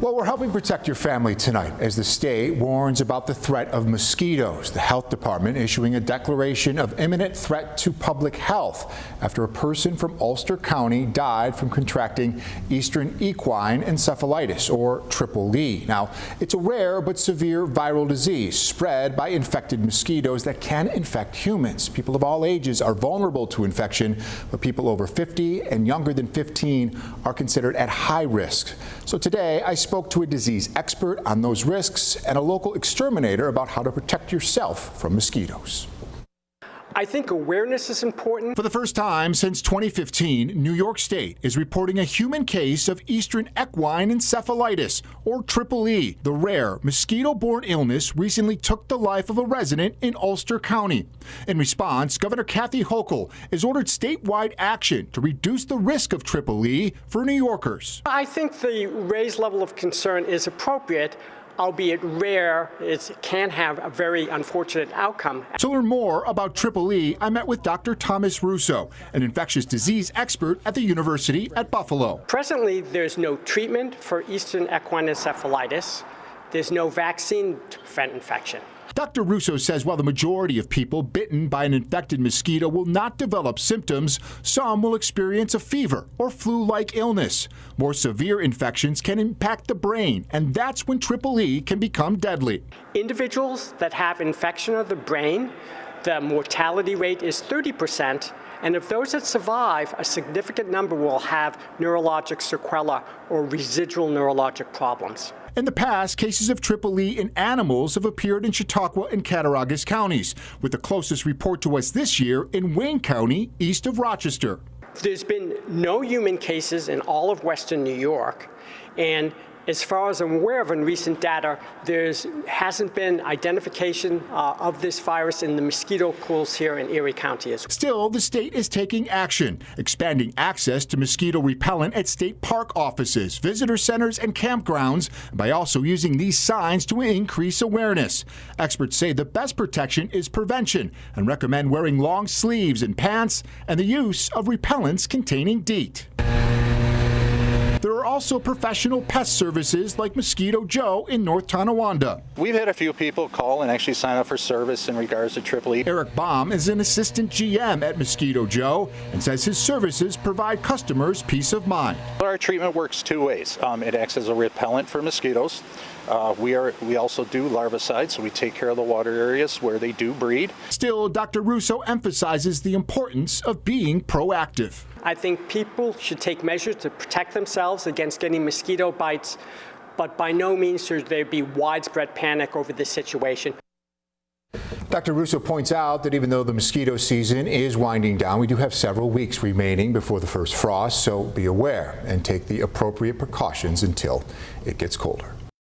Well, we're helping protect your family tonight as the state warns about the threat of mosquitoes. The health department issuing a declaration of imminent threat to public health after a person from Ulster County died from contracting Eastern Equine Encephalitis, or EEE. Now, it's a rare but severe viral disease spread by infected mosquitoes that can infect humans. People of all ages are vulnerable to infection, but people over 50 and younger than 15 are considered at high risk. So today, I spoke to a disease expert on those risks and a local exterminator about how to protect yourself from mosquitoes. I think awareness is important. For the first time since 2015, New York State is reporting a human case of Eastern Equine Encephalitis, or EEE. The rare mosquito-borne illness recently took the life of a resident in Ulster County. In response, Governor Kathy Hochul has ordered statewide action to reduce the risk of EEE for New Yorkers. I think the raised level of concern is appropriate, albeit rare. It can have a very unfortunate outcome. To learn more about EEE, I met with Dr. Thomas Russo, an infectious disease expert at the University at Buffalo. Presently, there's no treatment for Eastern Equine Encephalitis. There's no vaccine to prevent infection. Dr. Russo says while the majority of people bitten by an infected mosquito will not develop symptoms, some will experience a fever or flu-like illness. More severe infections can impact the brain, and that's when EEE can become deadly. Individuals that have infection of the brain, the mortality rate is 30%, and of those that survive, a significant number will have neurologic sequelae or residual neurologic problems. In the past, cases of EEE in animals have appeared in Chautauqua and Cattaraugus counties, with the closest report to us this year in Wayne County, east of Rochester. There's been no human cases in all of Western New York, and as far as I'm aware of in recent data, there hasn't been identification of this virus in the mosquito pools here in Erie County as well. Still, the state is taking action, expanding access to mosquito repellent at state park offices, visitor centers, and campgrounds by also using these signs to increase awareness. Experts say the best protection is prevention and recommend wearing long sleeves and pants and the use of repellents containing DEET. There are also professional pest services like Mosquito Joe in North Tonawanda. We've had a few people call and actually sign up for service in regards to EEE. Eric Baum is an assistant GM at Mosquito Joe and says his services provide customers peace of mind. Our treatment works two ways. It acts as a repellent for mosquitoes. We also do larvicide, so we take care of the water areas where they do breed. Still, Dr. Russo emphasizes the importance of being proactive. I think people should take measures to protect themselves against getting mosquito bites, but by no means should there be widespread panic over this situation. Dr. Russo points out that even though the mosquito season is winding down, we do have several weeks remaining before the first frost, so be aware and take the appropriate precautions until it gets colder.